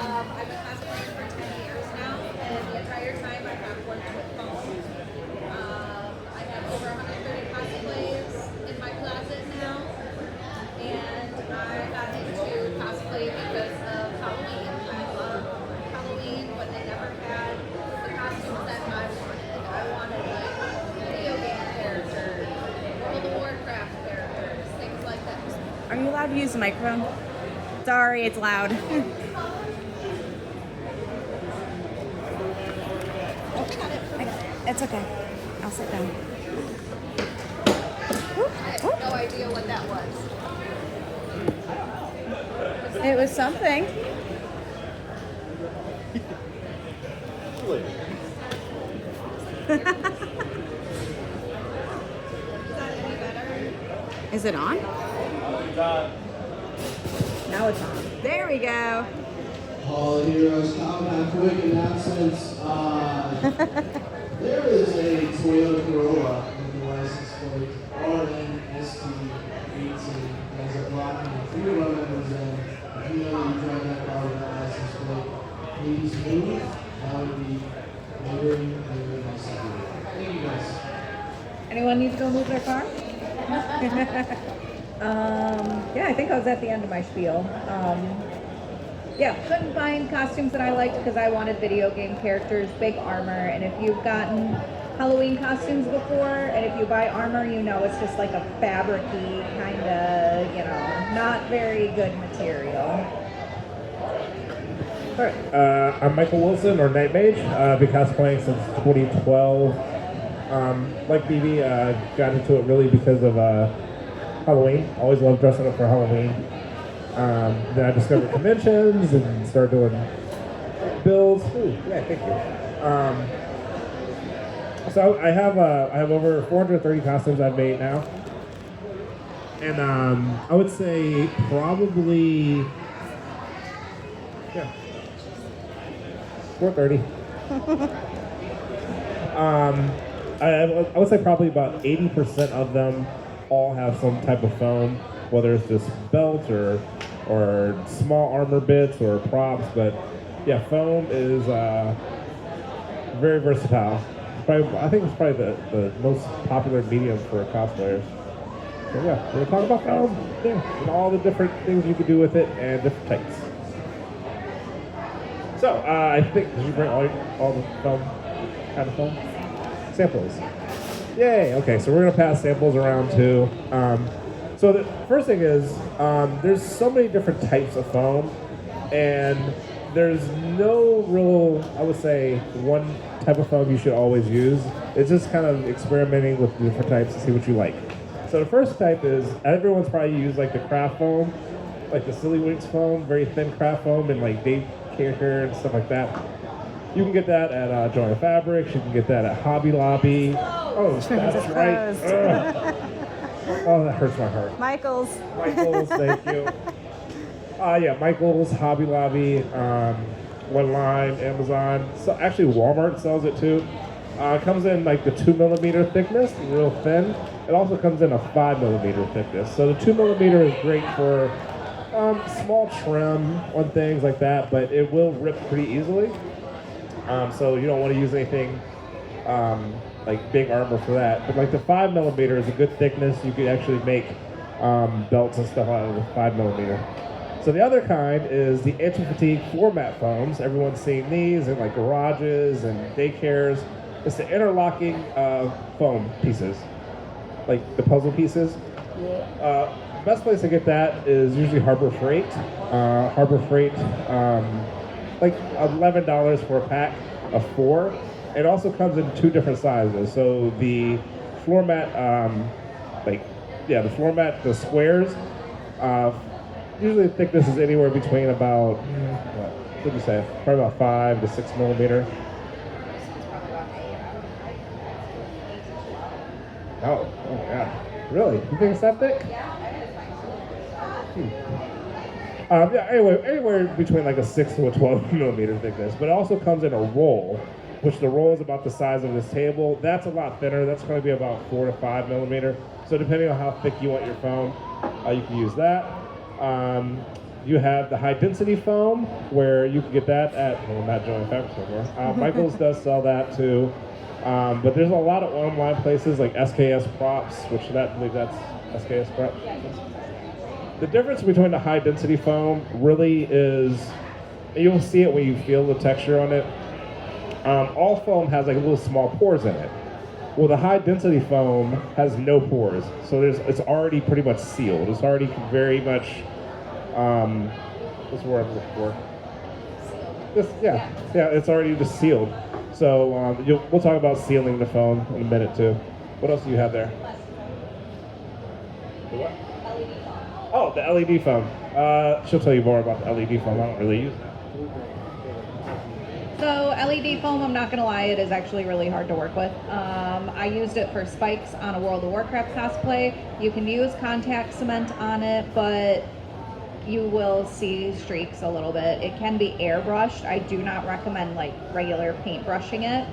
I've been cosplaying for 10 years now, and the entire time I have worked with phones. I have over 130 cosplays in my closet now, and I got into cosplay because of Halloween. I love Halloween, but they never had the costumes that I wanted. I wanted like video game characters, World of Warcraft characters, things like that. Are you allowed to use the microphone? Sorry, it's loud. It's okay. I'll sit down. I have no idea what that was. It was something. Is that any better? Is it on? Now it's on. There we go. All heroes, combat quick announcements. There is a Toyota Corolla with the license plate RNST18 as a blocking 3 of our members in. If you know that you drive that car with that license plate, please move. That would be very, very nice of you. Thank you guys. Anyone need to go move their car? Yeah, I think I was at the end of my spiel. Yeah, couldn't find costumes that I liked because I wanted video game characters, big armor, and if you've gotten Halloween costumes before, and if you buy armor, you know it's just like a fabric-y, kind of, you know, not very good material. I'm Michael Wilson, or Night Mage. I've been cosplaying since 2012. Like BB, got into it really because of Halloween. Always loved dressing up for Halloween. Then I discovered conventions and started doing builds. Ooh, yeah, thank you. So I have over 430 costumes I've made now, and I would say probably 430. I would say probably about 80% of them all have some type of foam, whether it's just belts or small armor bits or props. But yeah, foam is very versatile. I think it's probably the most popular medium for cosplayers. So yeah, we're gonna talk about foam, yeah, and all the different things you can do with it and different types. So I think, did you bring all the foam, kind of foam? Samples. Yay, okay, so we're gonna pass samples around too. So the first thing is, there's so many different types of foam, and there's no real, I would say, one type of foam you should always use. It's just kind of experimenting with different types to see what you like. So the first type is, everyone's probably used like the craft foam, like the Silly Winks foam, very thin craft foam, and like daycare and stuff like that. You can get that at Joy Fabrics, you can get that at Hobby Lobby. Oh, that's right. Oh, that hurts my heart. Michael's, thank you. Yeah, Michael's, Hobby Lobby, One Line, Amazon. So actually, Walmart sells it too. It comes in like the 2mm thickness, real thin. It also comes in a 5mm thickness. So the 2mm is great for small trim on things like that, but it will rip pretty easily. So you don't want to use anything like big armor for that. But like the 5mm is a good thickness. You could actually make belts and stuff out of the 5mm. So the other kind is the anti-fatigue floor mat foams. Everyone's seen these in like garages and daycares. It's the interlocking foam pieces, like the puzzle pieces. Best place to get that is usually Harbor Freight. Harbor Freight, like $11 for a pack of 4. It also comes in 2 different sizes. So the floor mat, the floor mat, the squares, usually the thickness is anywhere between about, what would you say? Probably about 5 to 6mm. Oh yeah. Really? You think it's that thick? Yeah, anywhere between like a 6 to a 12 millimeter thickness, but it also comes in a roll, which the roll is about the size of this table. That's a lot thinner. That's going to be about 4 to 5 millimeter. So depending on how thick you want your foam, you can use that. You have the high density foam, where you can get that at, well, not Joanne Fabrics anymore. Michaels does sell that too. But there's a lot of online places like SKS Props, which I believe that's SKS Props. The difference between the high density foam really is, you'll see it when you feel the texture on it. All foam has like little small pores in it. Well, the high density foam has no pores, so it's already pretty much sealed. It's already very much, what's the word I'm looking for? Yeah, it's already just sealed. So we'll talk about sealing the foam in a minute too. What else do you have there? The what? Oh, the LED foam. She'll tell you more about the LED foam. I don't really use that. So LED foam, I'm not gonna lie, it is actually really hard to work with. I used it for spikes on a World of Warcraft cosplay. You can use contact cement on it, but you will see streaks a little bit. It can be airbrushed. I do not recommend like regular paint brushing it.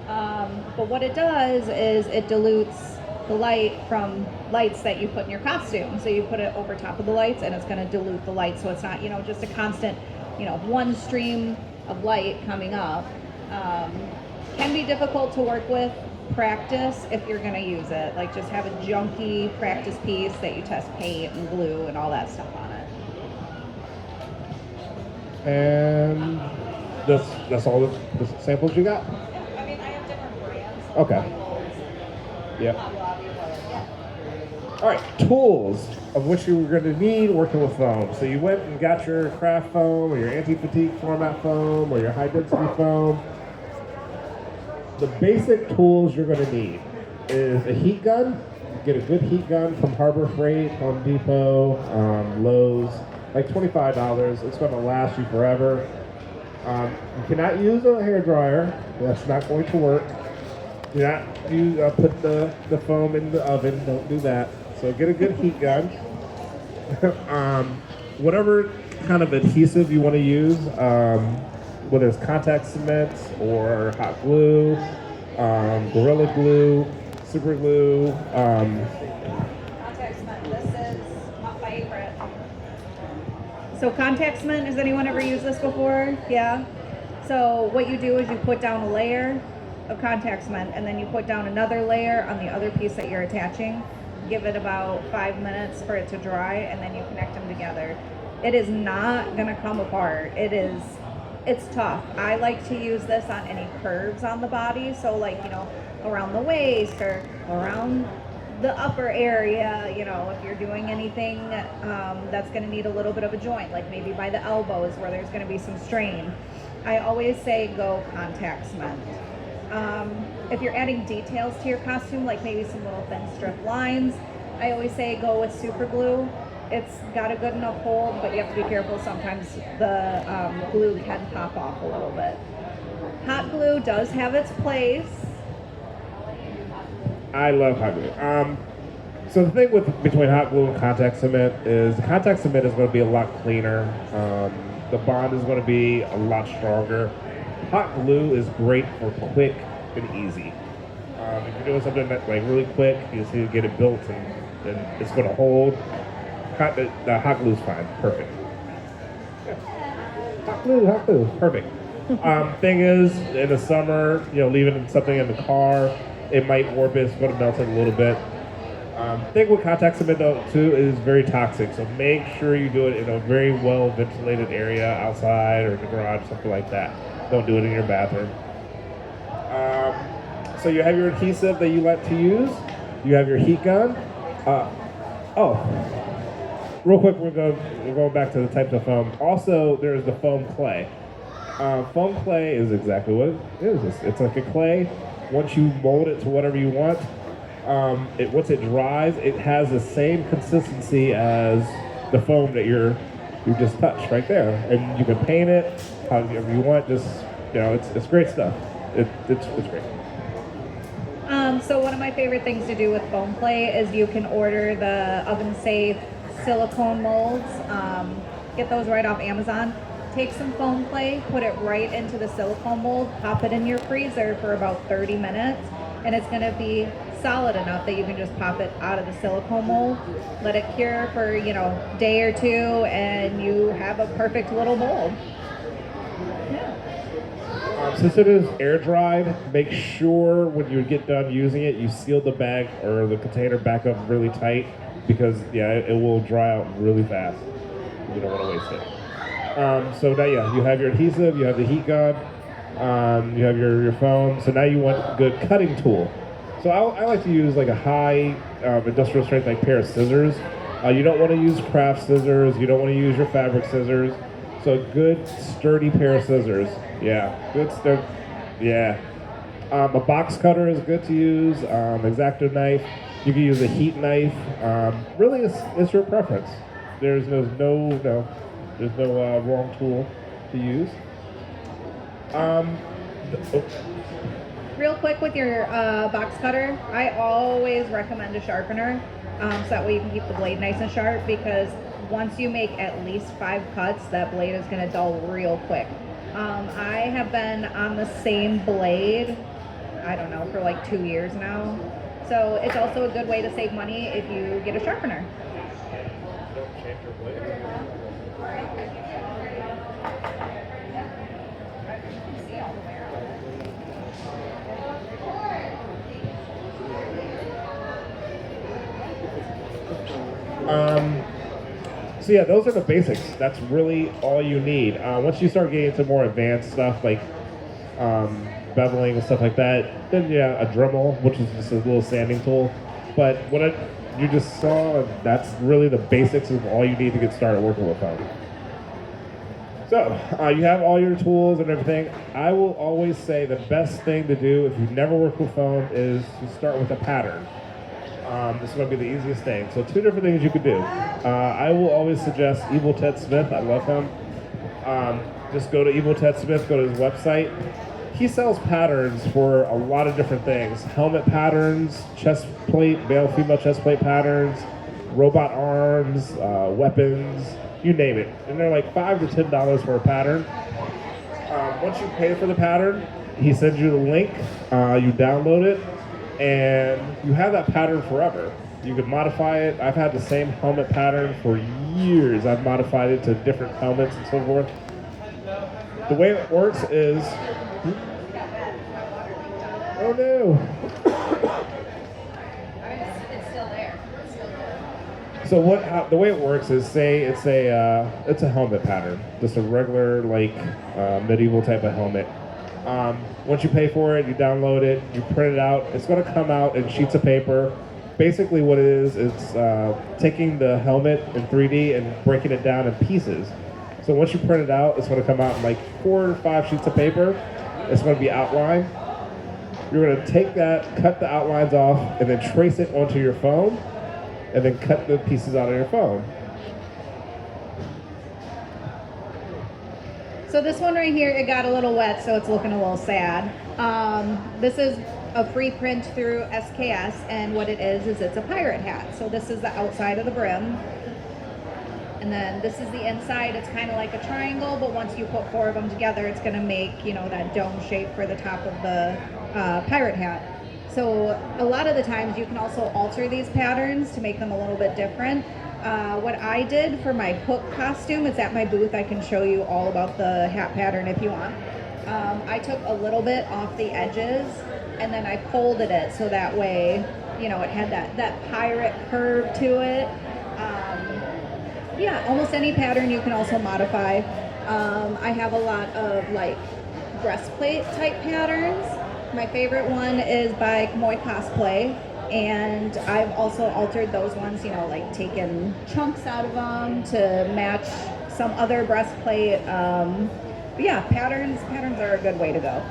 But what it does is it dilutes the light from lights that you put in your costume. So you put it over top of the lights and it's gonna dilute the light, so it's not, just a constant, one stream of light coming up. Can be difficult to work with. Practice if you're going to use it. Like, just have a junky practice piece that you test paint and glue and all that stuff on it. And that's all the samples you got? I mean, I have different brands. Okay. Yep. All right, tools of which you were going to need working with foam. So you went and got your craft foam or your anti-fatigue format foam or your high density foam. The basic tools you're going to need is a heat gun. Get a good heat gun from Harbor Freight, Home Depot, Lowe's, like $25. It's going to last you forever. You cannot use a hair dryer. That's not going to work. Do not put the foam in the oven. Don't do that. So get a good heat gun. Whatever kind of adhesive you want to use, whether it's contact cement or hot glue, Gorilla Glue, super glue. Contact cement. This is my favorite. So contact cement, has anyone ever used this before? Yeah. So what you do is you put down a layer of contact cement and then you put down another layer on the other piece that you're attaching. Give it about 5 minutes for it to dry and then you connect them together. It is not gonna come apart. It's tough. I like to use this on any curves on the body, so like, around the waist or around the upper area, if you're doing anything that's going to need a little bit of a joint, like maybe by the elbows where there's going to be some strain. I always say go contact cement. If you're adding details to your costume, like maybe some little thin strip lines, I always say go with super glue. It's got a good enough hold, but you have to be careful. Sometimes the glue can pop off a little bit. Hot glue does have its place. I love hot glue. So the thing between hot glue and contact cement is the contact cement is going to be a lot cleaner. The bond is going to be a lot stronger. Hot glue is great for quick and easy. If you're doing something that's like really quick, you just need to get it built and it's going to hold. The hot glue is fine, perfect. Yeah. Hot glue, perfect. Thing is, in the summer, leaving something in the car, it might warp it. It's going to melt it a little bit. Thing with contact cement though too is very toxic, so make sure you do it in a very well ventilated area outside or in the garage, something like that. Don't do it in your bathroom. So you have your adhesive that you like to use. You have your heat gun. Real quick, we're going back to the types of foam. Also, there's the foam clay. Foam clay is exactly what it is. It's like a clay. Once you mold it to whatever you want, once it dries, it has the same consistency as the foam that you just touched right there. And you can paint it however you want. Just it's great stuff. It's great. So one of my favorite things to do with foam clay is you can order the oven safe silicone molds. Get those right off Amazon. Take some foam clay, put it right into the silicone mold, pop it in your freezer for about 30 minutes, and it's going to be solid enough that you can just pop it out of the silicone mold, let it cure for, a day or two, and you have a perfect little mold. Yeah. Since it is air dried, make sure when you get done using it, you seal the bag or the container back up really tight because it will dry out really fast. You don't want to waste it. So now you have your adhesive, you have the heat gun, you have your foam. So now you want a good cutting tool. So I like to use like a high industrial strength like pair of scissors. You don't want to use craft scissors. You don't want to use your fabric scissors. So a good sturdy pair of scissors. Yeah, good sturdy. Yeah. A box cutter is good to use. X-Acto knife. You can use a heat knife. Really, it's your preference. There's no wrong tool to use. Real quick with your box cutter, I always recommend a sharpener, so that way you can keep the blade nice and sharp, because once you make at least 5 cuts, that blade is going to dull real quick. I have been on the same blade, I don't know, for like 2 years now. So it's also a good way to save money if you get a sharpener. So yeah, those are the basics. That's really all you need. Once you start getting into more advanced stuff like beveling and stuff like that, then a Dremel, which is just a little sanding tool. But what you just saw, that's really the basics of all you need to get started working with foam. So you have all your tools and everything. I will always say the best thing to do if you've never worked with foam is to start with a pattern. This is going to be the easiest thing. So 2 different things you could do. I will always suggest Evil Ted Smith. I love him. Just go to Evil Ted Smith, go to his website. He sells patterns for a lot of different things. Helmet patterns, chest plate, male-female chest plate patterns, robot arms, weapons, you name it. And they're like $5 to $10 for a pattern. Once you pay for the pattern, he sends you the link, you download it, and you have that pattern forever. You can modify it. I've had the same helmet pattern for years. I've modified it to different helmets and so forth. The way it works is... Oh no! It's still there. So the way it works is, say it's a helmet pattern, just a regular medieval type of helmet. Once you pay for it, you download it, you print it out. It's going to come out in sheets of paper. Basically what it is, it's taking the helmet in 3D and breaking it down in pieces. So once you print it out, it's going to come out in like 4 or 5 sheets of paper. It's going to be outlined. You're going to take that, cut the outlines off, and then trace it onto your foam, and then cut the pieces out of your foam. So this one right here, it got a little wet, so it's looking a little sad. This is a free print through SKS, and what it is it's a pirate hat. So this is the outside of the brim. And then this is the inside. It's kind of like a triangle, but once you put 4 of them together, it's going to make, that dome shape for the top of the pirate hat. So a lot of the times you can also alter these patterns to make them a little bit different. What I did for my Hook costume, it's at my booth. I can show you all about the hat pattern if you want. I took a little bit off the edges and then I folded it so that way, it had that pirate curve to it. Almost any pattern you can also modify. I have a lot of breastplate type patterns. My favorite one is by Kamoy Cosplay. And I've also altered those ones, taken chunks out of them to match some other breastplate. Patterns are a good way to go.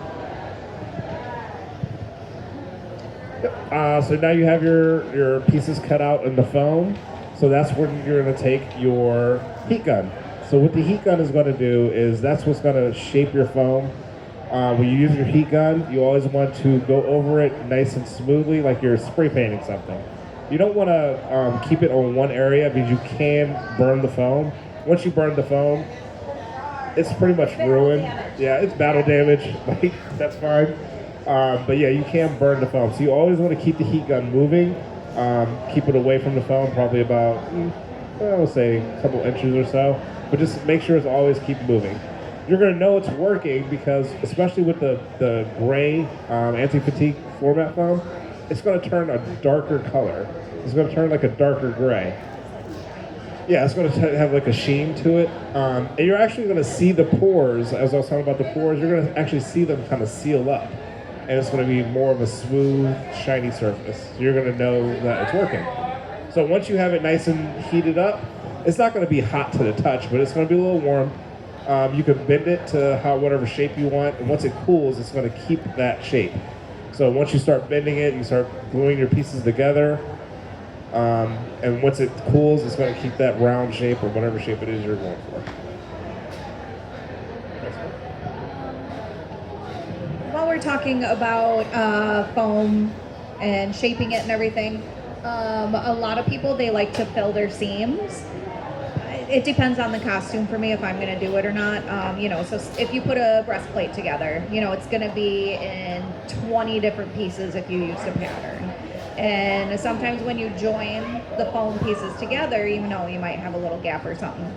So now you have your pieces cut out in the foam. So that's when you're going to take your heat gun. So what the heat gun is going to do is that's what's going to shape your foam. When you use your heat gun, you always want to go over it nice and smoothly, like you're spray painting something. You don't want to keep it on one area because you can burn the foam. once you burn the foam, it's pretty much ruined. damage. Yeah, it's battle damage. Like that's fine. But yeah, you can burn the foam. So you always want to keep the heat gun moving. Keep it away from the foam, probably about, I would say, a couple inches or so. But just make sure it's always keep moving. You're going to know it's working because, especially with the gray anti-fatigue format foam, it's going to turn a darker color. It's going to turn like a darker gray. Yeah, it's going to have like a sheen to it. And you're actually going to see the pores, as I was talking about the pores, you're going to actually see them kind of seal up. And it's going to be more of a smooth, shiny surface. You're going to know that it's working. So once you have it nice and heated up, it's not going to be hot to the touch, but it's going to be a little warm. You can bend it to whatever shape you want, and once it cools, it's going to keep that shape. So once you start bending it, you start gluing your pieces together, and once it cools, it's going to keep that round shape or whatever shape it is you're going for. While we're talking about foam and shaping it and everything, a lot of people, they like to fill their seams. It depends on the costume for me if I'm going to do it or not. So if you put a breastplate together, it's going to be in 20 different pieces if you use the pattern. And sometimes when you join the foam pieces together, you might have a little gap or something.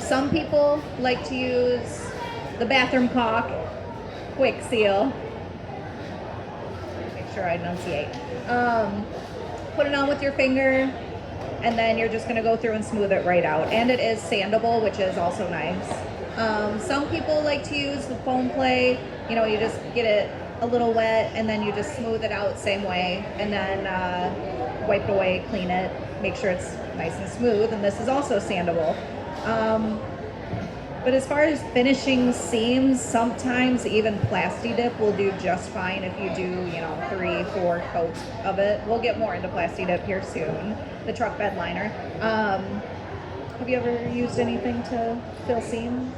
Some people like to use the bathroom caulk, quick seal. Make sure I enunciate. Put it on with your finger, and then you're just going to go through and smooth it right out. And it is sandable, which is also nice. Some people like to use the foam play. You just get it a little wet, and then you just smooth it out same way, and then wipe it away, clean it, make sure it's nice and smooth. And this is also sandable. But as far as finishing seams, sometimes even Plasti Dip will do just fine if you do, 3-4 coats of it. We'll get more into Plasti Dip here soon, the truck bed liner. Have you ever used anything to fill seams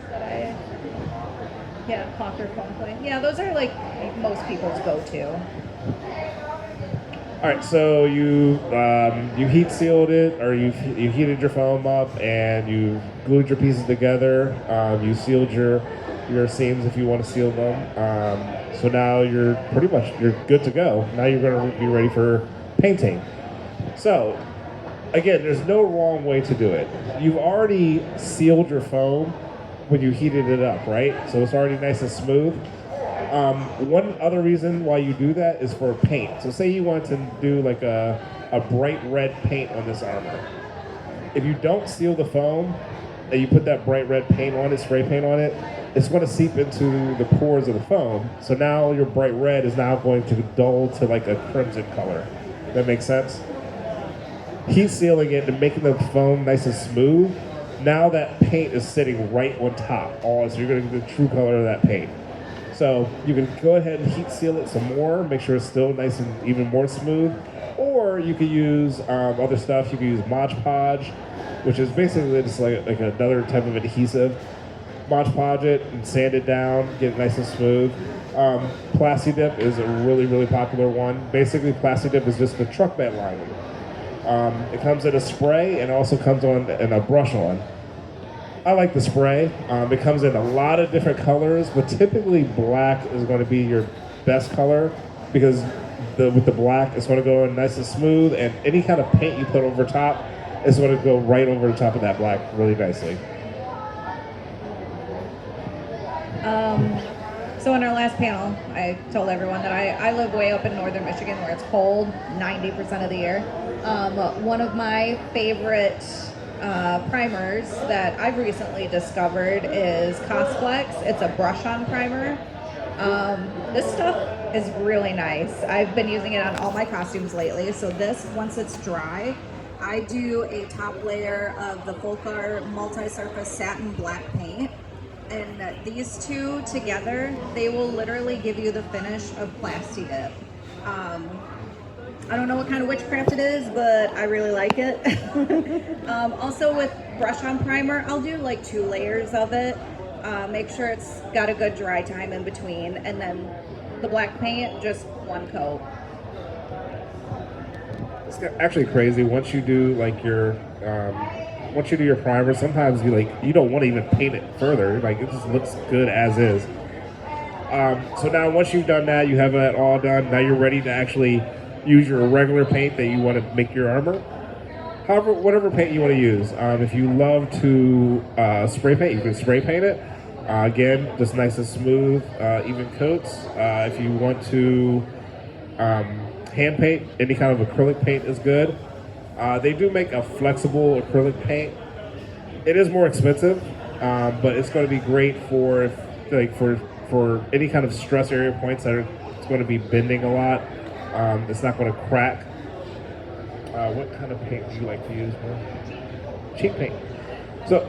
caulk or foam play? Yeah, those are like most people's go-to. All right, so you heat sealed it, or you heated your foam up, and you glued your pieces together. You sealed your seams if you want to seal them. So now you're good to go. Now you're going to be ready for painting. So again, there's no wrong way to do it. You've already sealed your foam when you heated it up, right? So it's already nice and smooth. One other reason why you do that is for paint. So say you want to do like a bright red paint on this armor. If you don't seal the foam and you put that bright red paint on it, spray paint on it, it's going to seep into the pores of the foam. So now your bright red is now going to dull to like a crimson color. That makes sense? Heat sealing it and making the foam nice and smooth. Now that paint is sitting right on top. So you're going to get the true color of that paint. So you can go ahead and heat seal it some more, make sure it's still nice and even more smooth. Or you could use other stuff. You can use Mod Podge, which is basically just like another type of adhesive. Mod Podge it and sand it down, get it nice and smooth. Plasti Dip is a really, really popular one. Basically, Plasti Dip is just the truck bed lining. It comes in a spray and also comes in a brush on. I like the spray. It comes in a lot of different colors, but typically black is going to be your best color because with the black, it's going to go in nice and smooth, and any kind of paint you put over top is going to go right over the top of that black really nicely. So in our last panel, I told everyone that I live way up in northern Michigan where it's cold 90% of the year. One of my favorite primers that I've recently discovered is Cosplex. It's a brush-on primer. This stuff is really nice. I've been using it on all my costumes lately. So this, once it's dry, I do a top layer of the Fulcar multi-surface satin black paint. And these two together, they will literally give you the finish of Plasti Dip. I don't know what kind of witchcraft it is, but I really like it. Also with brush-on primer, I'll do like 2 layers of it. Make sure it's got a good dry time in between. And then the black paint, just 1 coat. It's actually crazy. Once you do like once you do your primer, sometimes you don't want to even paint it further. Like it just looks good as is. So now once you've done that, you have that all done. Now you're ready to actually use your regular paint that you want to make your armor. However, whatever paint you want to use. If you love to spray paint, you can spray paint it. Again, just nice and smooth, even coats. If you want to hand paint, any kind of acrylic paint is good. They do make a flexible acrylic paint. It is more expensive, but it's going to be great for any kind of stress area points that it's going to be bending a lot. It's not going to crack. What kind of paint do you like to use more? Cheap paint. So,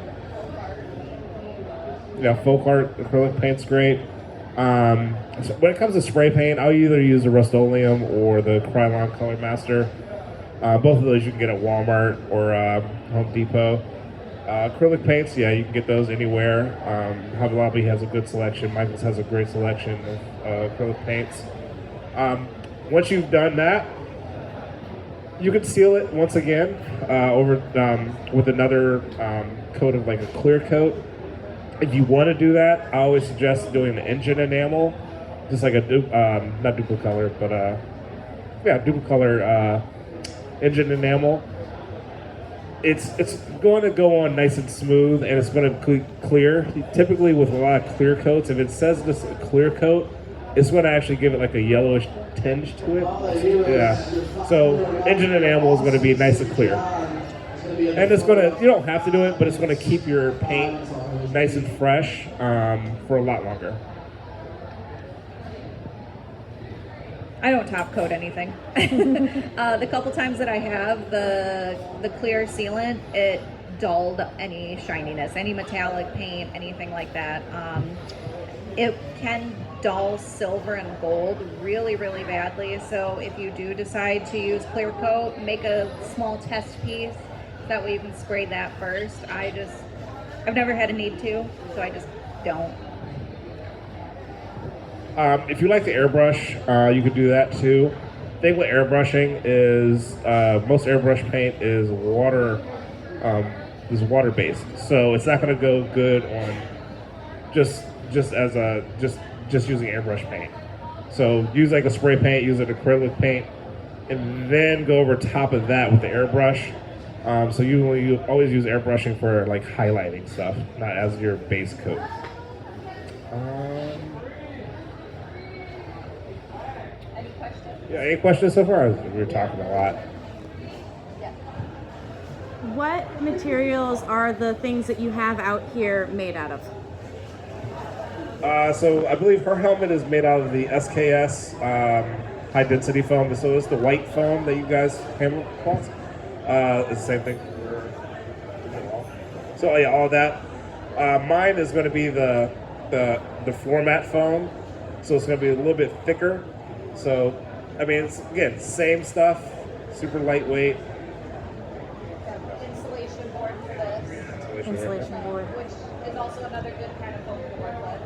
yeah, folk art acrylic paint's great. So when it comes to spray paint, I'll either use the Rust-Oleum or the Krylon Color Master. Both of those you can get at Walmart or Home Depot. Acrylic paints, yeah, you can get those anywhere. Hobby Lobby has a good selection. Michael's has a great selection of acrylic paints. Once you've done that, you can seal it once again over with another coat of like a clear coat. If you want to do that, I always suggest doing the engine enamel, just like a not Duplicolor, but Duplicolor engine enamel. It's going to go on nice and smooth, and it's going to clear. Typically, with a lot of clear coats, if it says this a clear coat, it's going to actually give it like a yellowish tinge to it. Yeah. So engine enamel is going to be nice and clear, and it's going to. You don't have to do it, but it's going to keep your paint nice and fresh for a lot longer. I don't top coat anything. The couple times that I have the clear sealant, it dulled any shininess, any metallic paint, anything like that. It can dull silver and gold really, really badly. So if you do decide to use clear coat, make a small test piece. That way you can spray that first. I've never had a need to, so I just don't. If you like to airbrush, you could do that too. The thing with airbrushing is most airbrush paint is water based, so it's not going to go good on just using airbrush paint. So use like a spray paint, use an acrylic paint, and then go over top of that with the airbrush. So you always use airbrushing for like highlighting stuff, not as your base coat. Yeah, any questions so far? We were talking a lot. What materials are the things that you have out here made out of? So I believe her helmet is made out of the SKS high density foam. So it's the white foam that you guys hammer across. It's the same thing. So yeah, all that. Mine is going to be the floor mat foam. So it's going to be a little bit thicker. So I mean, it's, again, same stuff, super lightweight. Insulation board for this, Insulation board. which is also another good kind of foam to work with.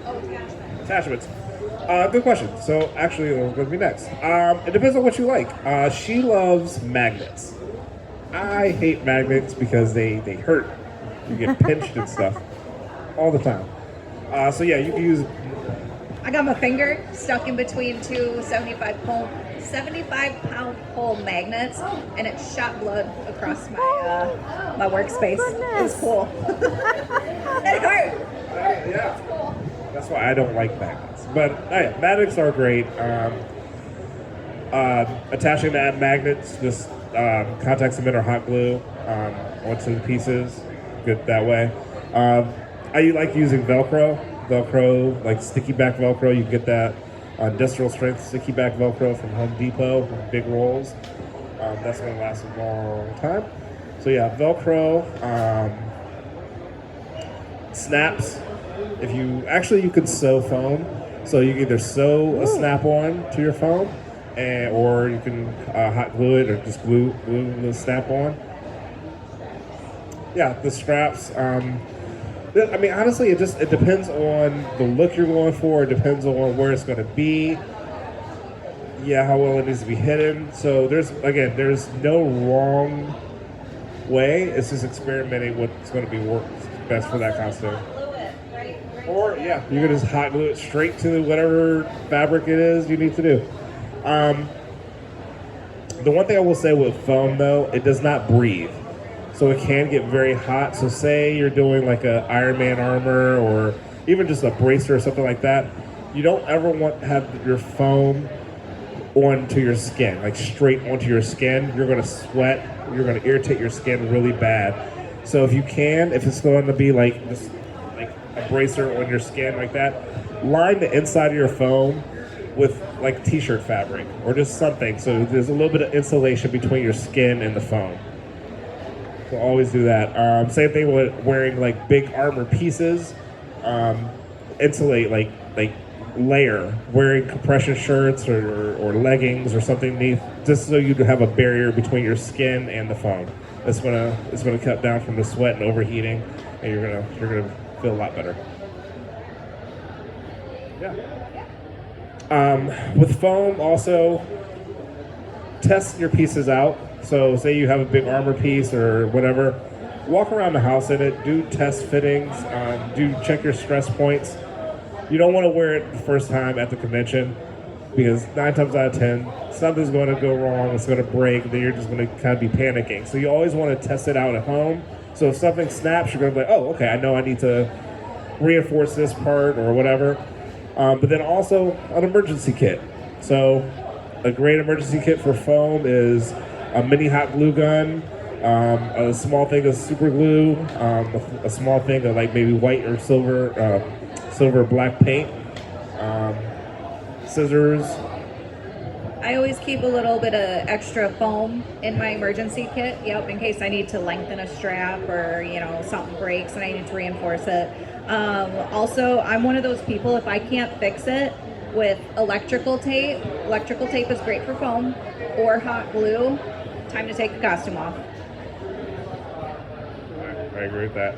Oh, Attachments. Good question. So actually, it was going to be next. It depends on what you like. She loves magnets. I hate magnets because they hurt. You get pinched and stuff all the time. So yeah, you can use. I got my finger stuck in between two 75-pound pole magnets, and it shot blood across my my workspace. It was cool. It hurt. Yeah. That's why I don't like magnets. But yeah, magnets are great. Attaching to magnets, just contact cement or hot glue onto the pieces. Good that way. I like using Velcro, like sticky back Velcro. You can get that industrial strength sticky back Velcro from Home Depot, big rolls. That's going to last a long time. So yeah, Velcro, snaps. If you can sew foam, so you can either sew a snap-on to your foam, or you can hot glue it, or just glue the snap-on. Yeah, the straps. I mean, honestly, it depends on the look you're going for. It depends on where it's going to be. Yeah, how well it needs to be hidden. So there's no wrong way. It's just experimenting what's going to be best for that costume. Glue it, right? Or yeah, you can just hot glue it straight to whatever fabric it is you need to do. The one thing I will say with foam though, it does not breathe, so it can get very hot. So say you're doing like a Iron Man armor or even just a bracer or something like that, you don't ever want to have your foam onto your skin, like straight onto your skin. You're gonna sweat. You're gonna irritate your skin really bad. So if you can, if it's going to be like this, like a bracer on your skin like that, line the inside of your foam with like t-shirt fabric or just something. So there's a little bit of insulation between your skin and the foam. So always do that. Same thing with wearing like big armor pieces. Insulate like layer, wearing compression shirts or leggings or something neath, just so you have a barrier between your skin and the foam. It's gonna cut down from the sweat and overheating, and you're gonna feel a lot better. Yeah. With foam, also test your pieces out. So say you have a big armor piece or whatever, walk around the house in it, do test fittings, do check your stress points. You don't want to wear it the first time at the convention because 9 times out of 10, something's going to go wrong, it's going to break, then you're just going to kind of be panicking. So you always want to test it out at home. So if something snaps, you're going to be like, oh, okay, I know I need to reinforce this part or whatever. But then also an emergency kit. So a great emergency kit for foam is a mini hot glue gun, a small thing of super glue, a small thing of like maybe white or silver black paint, scissors. I always keep a little bit of extra foam in my emergency kit, in case I need to lengthen a strap or, something breaks and I need to reinforce it. Also, I'm one of those people, if I can't fix it with electrical tape is great for foam, or hot glue, time to take the costume off. I agree with that.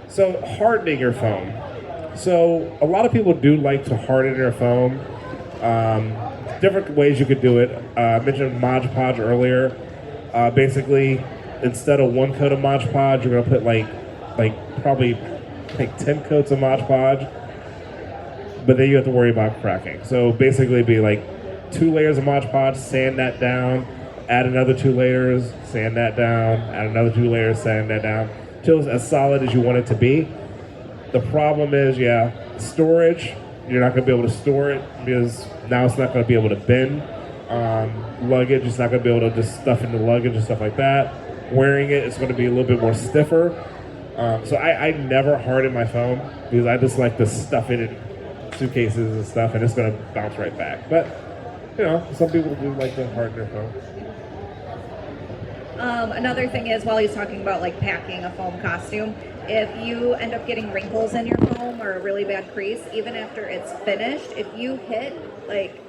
So hardening your foam. So a lot of people do like to harden their foam. Different ways you could do it. I mentioned Mod Podge earlier. Basically, instead of 1 coat of Mod Podge, you're gonna put like probably 10 coats of Mod Podge. But then you have to worry about cracking. So basically, it'd be like 2 layers of Mod Podge, sand that down, add another 2 layers, sand that down, add another 2 layers, sand that down, till it's as solid as you want it to be. The problem is, storage. You're not going to be able to store it because now it's not going to be able to bend. Luggage, it's not going to be able to just stuff into luggage and stuff like that. Wearing it, it's going to be a little bit more stiffer. So I never harden my foam because I just like to stuff it in suitcases and stuff, and it's going to bounce right back. But, some people do like to harden their foam. Another thing is, while he's talking about like packing a foam costume, if you end up getting wrinkles in your foam or a really bad crease, even after it's finished, if you hit like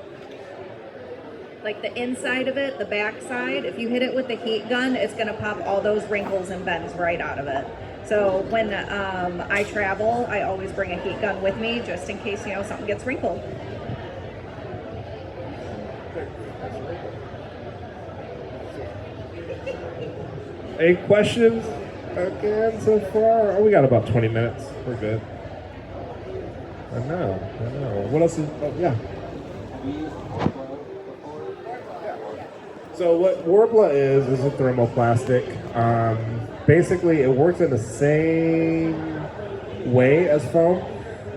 the inside of it, the back side, if you hit it with the heat gun, it's going to pop all those wrinkles and bends right out of it. So when I travel, I always bring a heat gun with me just in case, something gets wrinkled. Any questions again so far? Oh, we got about 20 minutes. We're good. I know. What else is... Oh, yeah. So what Warbler is a thermoplastic. Basically, it works in the same way as foam.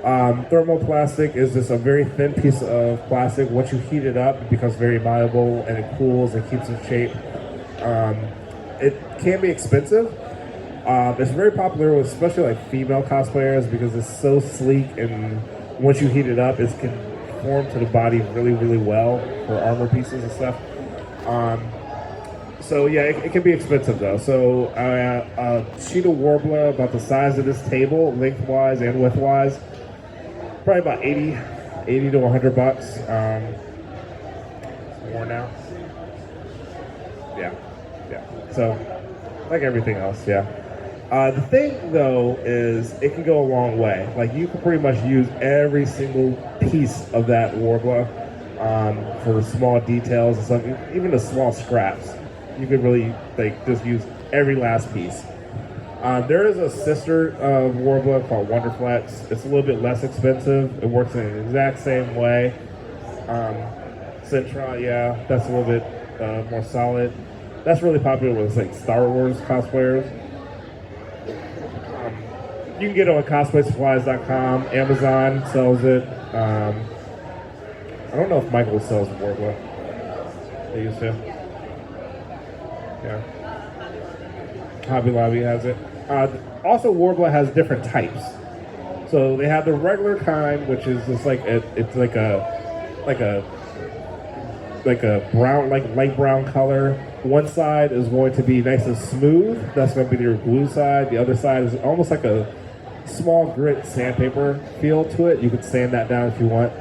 Thermoplastic is just a very thin piece of plastic. Once you heat it up, it becomes very malleable and it cools and keeps its shape. It can be expensive. It's very popular with especially like female cosplayers because it's so sleek, and once you heat it up, it can form to the body really, really well for armor pieces and stuff. So yeah, it can be expensive though. So a sheet of Warbler about the size of this table, lengthwise and widthwise, probably about 80 to $100. More now. Yeah. So like everything else, yeah. The thing though is it can go a long way. Like you can pretty much use every single piece of that warbler for small details and stuff, even the small scraps. You could really like just use every last piece. There is a sister warbler called Wonderflex. It's a little bit less expensive. It works in the exact same way. Centra, yeah, that's a little bit more solid. That's really popular with like Star Wars cosplayers. You can get it on cosplaysupplies.com. Amazon sells it. I don't know if Michael sells Warbler. They used to. Yeah. Hobby Lobby has it. Also, Warbler has different types. So they have the regular kind, which is just like it's like a brown, like light brown color. One side is going to be nice and smooth. That's going to be your glue side. The other side is almost like a small grit sandpaper feel to it. You could sand that down if you want.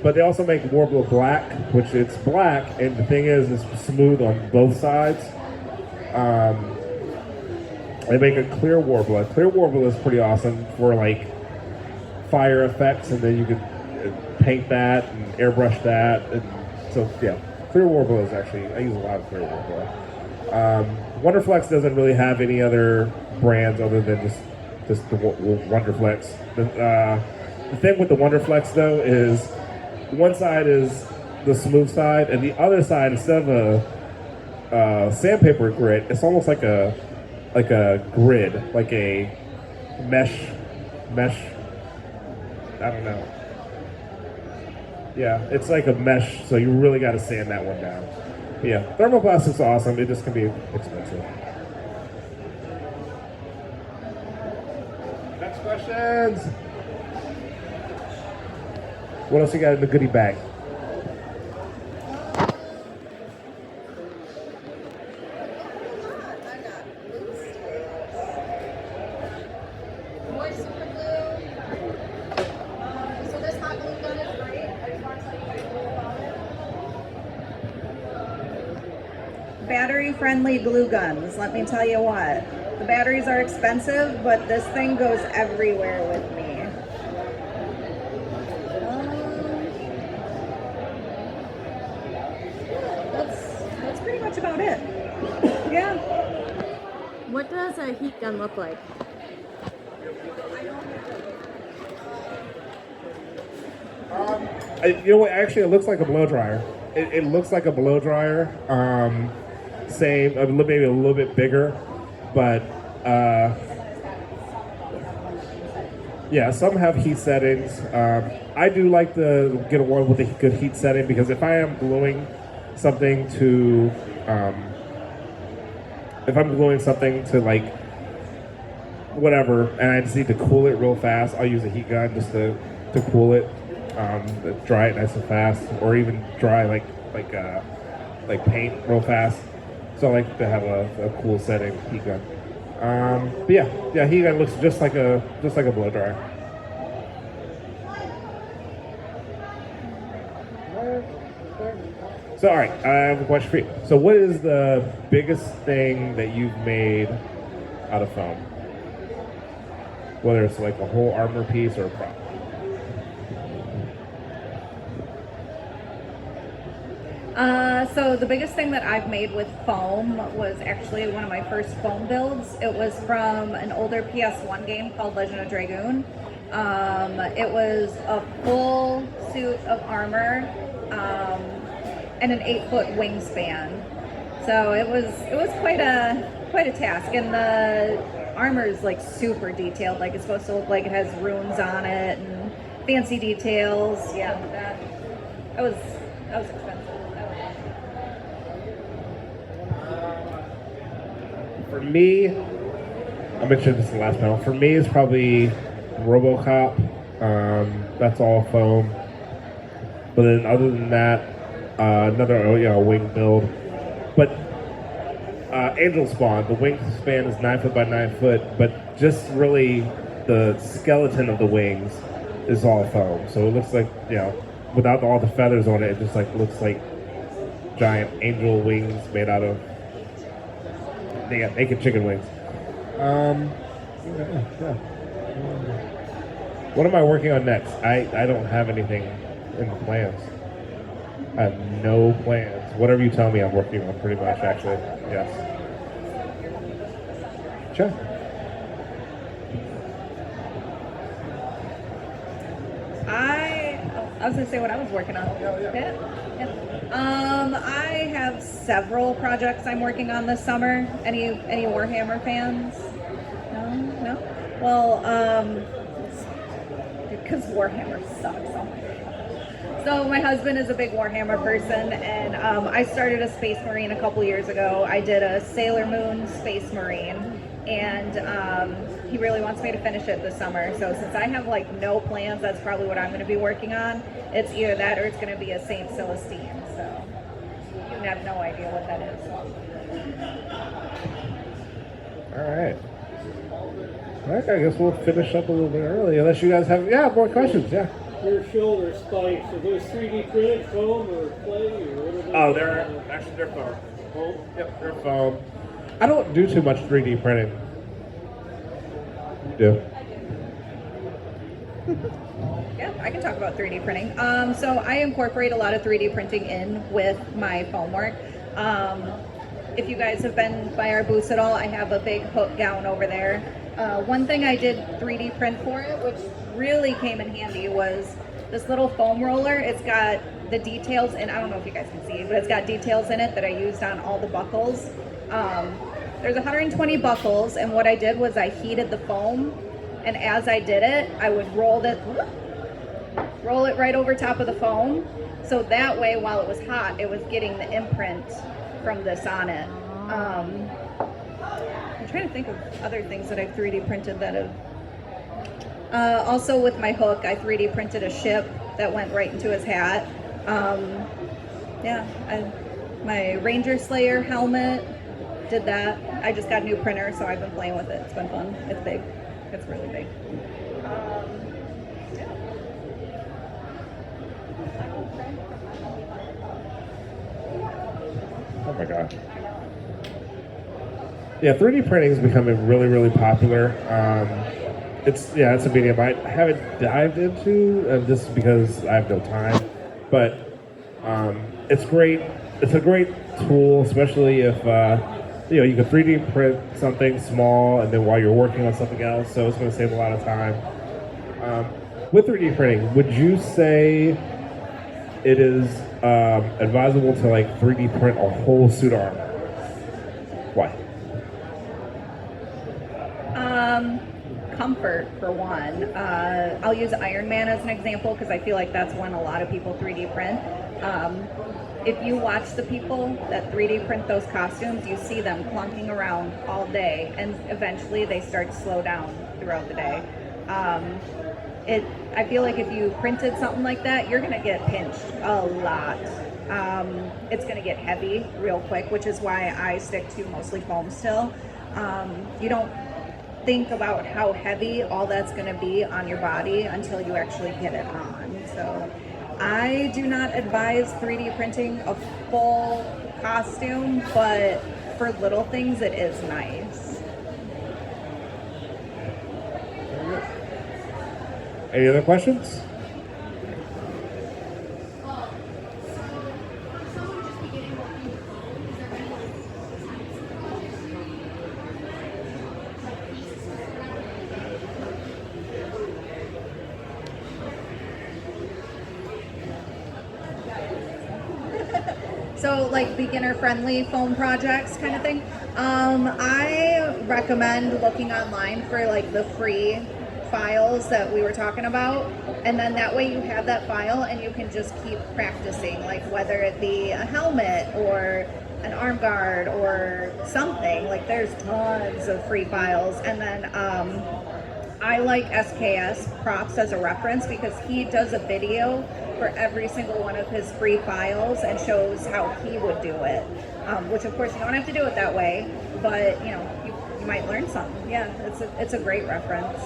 But they also make Warbler Black, which it's black, and the thing is, it's smooth on both sides. They make a clear Warbler. Clear Warbler is pretty awesome for like fire effects, and then you could paint that and airbrush that. And so yeah, clear Warbler is actually, I use a lot of clear Warbler. Wonderflex doesn't really have any other brands other than just the Wonderflex. The thing with the Wonderflex though is one side is the smooth side, and the other side, instead of a sandpaper grit, it's almost like a grid, like a mesh. I don't know. Yeah, it's like a mesh, so you really got to sand that one down. But yeah, thermoplastic's awesome. It just can be expensive. Next questions. What else you got in the goodie bag? More super glue. So this hot glue gun is great. I just want to tell you guys a little about it. Battery-friendly glue guns. Let me tell you what. The batteries are expensive, but this thing goes everywhere with me. That's pretty much about it. Yeah. What does a heat gun look like? You know what? Actually, it looks like a blow dryer. It looks like a blow dryer. Same, maybe a little bit bigger, but yeah, some have heat settings. I do like to get one with a good heat setting because if I am gluing something to, if I'm gluing something to like whatever, and I just need to cool it real fast, I'll use a heat gun just to cool it. Dry it nice and fast, or even dry like paint real fast. So I like to have a cool setting heat gun. But yeah, heat gun looks just like a blow dryer. So all right, I have a question for you. So what is the biggest thing that you've made out of foam? Whether it's like a whole armor piece or a prop. So the biggest thing that I've made with foam was actually one of my first foam builds. It was from an older PS1 game called Legend of Dragoon. It was a full suit of armor and an 8-foot wingspan. So it was quite a task, and the armor is like super detailed. Like it's supposed to look like it has runes on it and fancy details. Yeah, that was expensive. For me, I mentioned this in the last panel. For me, it's probably RoboCop. That's all foam. But then, other than that, another wing build. But Angel Spawn, the wingspan is 9 foot by 9 foot, but just really the skeleton of the wings is all foam. So it looks like, without all the feathers on it, it just like looks like giant angel wings made out of they got naked chicken wings. Yeah. What am I working on next? I don't have anything in the plans. I have no plans. Whatever you tell me, I'm working on pretty much, actually. Yes. Sure. I was gonna say what I was working on. Yeah. I have several projects I'm working on this summer. Any Warhammer fans? No. Well, because Warhammer sucks. Oh my God. So my husband is a big Warhammer person, and I started a Space Marine a couple years ago. I did a Sailor Moon Space Marine, and he really wants me to finish it this summer. So since I have like no plans, that's probably what I'm going to be working on. It's either that or it's going to be a Saint Celestine. So you have no idea what that is. All right. I guess we'll finish up a little bit early, unless you guys have more questions. Yeah. Your shoulder spikes, are those 3D printed foam or clay or whatever? Oh, they're foam. Foam? Yep, they're foam. I don't do too much 3D printing. You do? Yeah, I can talk about 3D printing. So I incorporate a lot of 3D printing in with my foam work. If you guys have been by our booths at all, I have a big hook gown over there. One thing I did 3D print for it, which really came in handy, was this little foam roller. It's got the details, and I don't know if you guys can see it, but it's got details in it that I used on all the buckles. There's 120 buckles, and what I did was I heated the foam, and as I did it, I would roll it right over top of the foam, so that way while it was hot, it was getting the imprint from this on it. I'm trying to think of other things that I've 3D printed that have... also with my hook, I 3D printed a ship that went right into his hat. My Ranger Slayer helmet, did that. I just got a new printer, so I've been playing with it. It's been fun. It's big. It's really big. Oh my god. Yeah, 3D printing is becoming really, really popular. It's a medium I haven't dived into, just because I have no time. But it's great. It's a great tool, especially if you can 3D print something small, and then while you're working on something else, so it's going to save a lot of time. With 3D printing, would you say it is advisable to 3D print a whole suit of armor? Why? Comfort, for one. I'll use Iron Man as an example because I feel like that's when a lot of people 3D print. If you watch the people that 3D print those costumes, you see them clunking around all day, and eventually they start to slow down throughout the day. I feel like if you printed something like that, you're gonna get pinched a lot. It's gonna get heavy real quick, which is why I stick to mostly foam still. You don't think about how heavy all that's going to be on your body until you actually get it on. So I do not advise 3D printing a full costume, but for little things it is nice. Any other questions? So beginner-friendly foam projects kind of thing. I recommend looking online for the free files that we were talking about, and then that way you have that file and you can just keep practicing, whether it be a helmet or an arm guard or something. There's tons of free files, and then I like SKS Props as a reference because he does a video for every single one of his free files and shows how he would do it, which of course you don't have to do it that way, but you might learn something. Yeah, it's a great reference.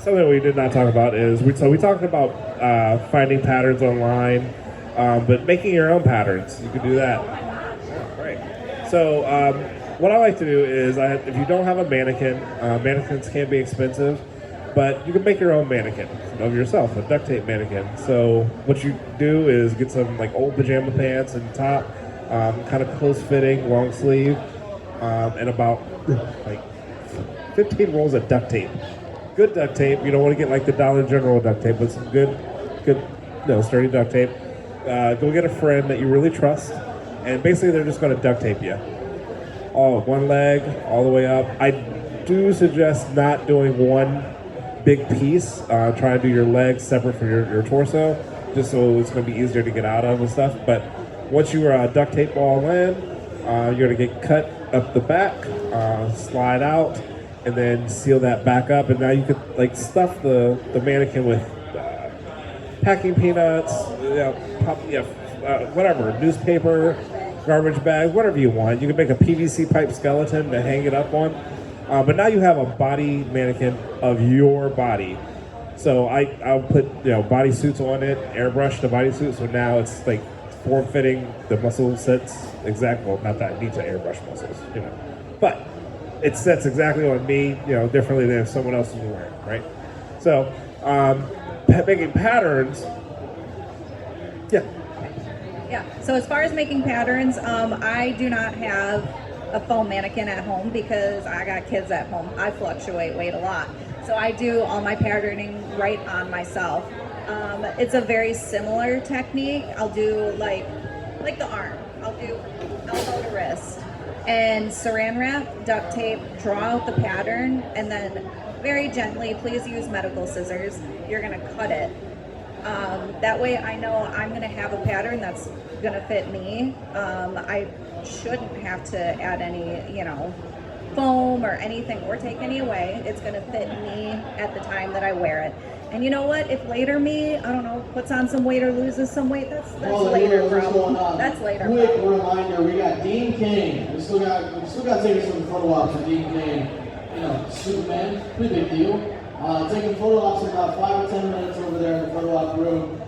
Something we did not talk about is we talked about finding patterns online, but making your own patterns, you can do that. Oh, great. So what I like to do is, if you don't have a mannequin, mannequins can be expensive, but you can make your own mannequin of yourself, a duct tape mannequin. So what you do is get some like old pajama pants and top, kind of close fitting, long sleeve, and about like 15 rolls of duct tape. Good duct tape. You don't want to get like the Dollar General duct tape, but some good, sturdy duct tape. Go get a friend that you really trust, and basically they're just going to duct tape you. One leg, all the way up. I do suggest not doing one big piece. Try to do your legs separate from your torso, just so it's going to be easier to get out of and stuff. But once you duct tape all in, you're going to get cut up the back, slide out, and then seal that back up. And now you could like stuff the mannequin with packing peanuts, whatever, newspaper, garbage bags, whatever you want. You can make a PVC pipe skeleton to hang it up on. But now you have a body mannequin of your body. So I'll put body suits on it, airbrush the bodysuit. So now it's like form fitting. The muscle sets exactly. Well, not that it needs to airbrush muscles, but it sets exactly on me, differently than if someone else is wearing, right? So making patterns, yeah. Yeah, so as far as making patterns, I do not have a foam mannequin at home because I got kids at home. I fluctuate weight a lot. So I do all my patterning right on myself. It's a very similar technique. I'll do like the arm. I'll do elbow to wrist. And saran wrap, duct tape, draw out the pattern, and then very gently, please use medical scissors. You're gonna cut it. That way I know I'm going to have a pattern that's going to fit me. I shouldn't have to add any, foam or anything or take any away. It's going to fit me at the time that I wear it. And you know what? If later me, I don't know, puts on some weight or loses some weight, that's later problem. That's later Quick problem. reminder, we got Dean Kane. We still got tickets from the photo ops for Dean Kane. Superman, pretty big deal. Taking photo ops in about 5 or 10 minutes over there in the photo op room.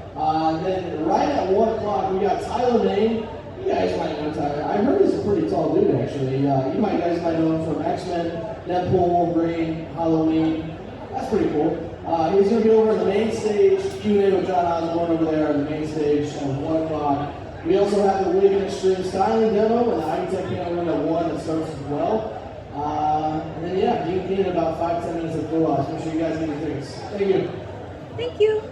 Then right at 1 o'clock, we got Tyler Name. You guys might know Tyler. I heard he's a pretty tall dude, actually. You guys might know him from X-Men, Deadpool, Wolverine, Halloween. That's pretty cool. He's going to be over on the main stage, Q&A with John Osborne over there on the main stage at 1 o'clock. We also have the Wig and Extreme Styling demo and the High-Tech Piano Room at 1 that starts as well. And then Dean Kane in about 5-10 minutes of photo ops. Make sure you guys get your tickets. Thank you. Thank you.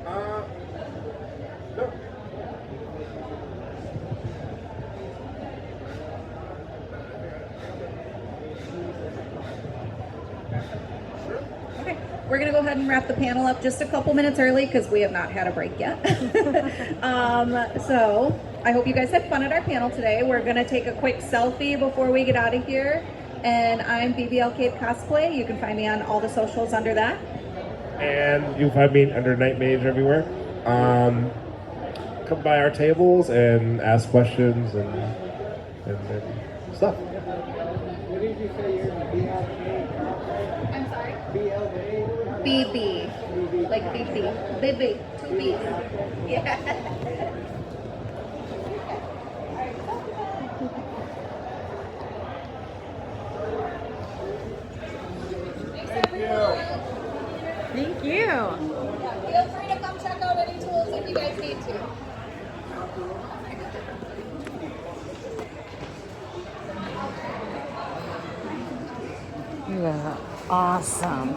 No. Okay, we're going to go ahead and wrap the panel up just a couple minutes early because we have not had a break yet. So I hope you guys had fun at our panel today. We're going to take a quick selfie before we get out of here. And I'm BBL Cave Cosplay. You can find me on all the socials under that. And you can find me under Night Mage everywhere. Come by our tables and ask questions and stuff. What did you say you're BLA? I'm sorry? BLA? BB. Like BB. BB. 2 B's. Yeah. Thank you. Feel free to come check out any tools if you guys need to. You are awesome.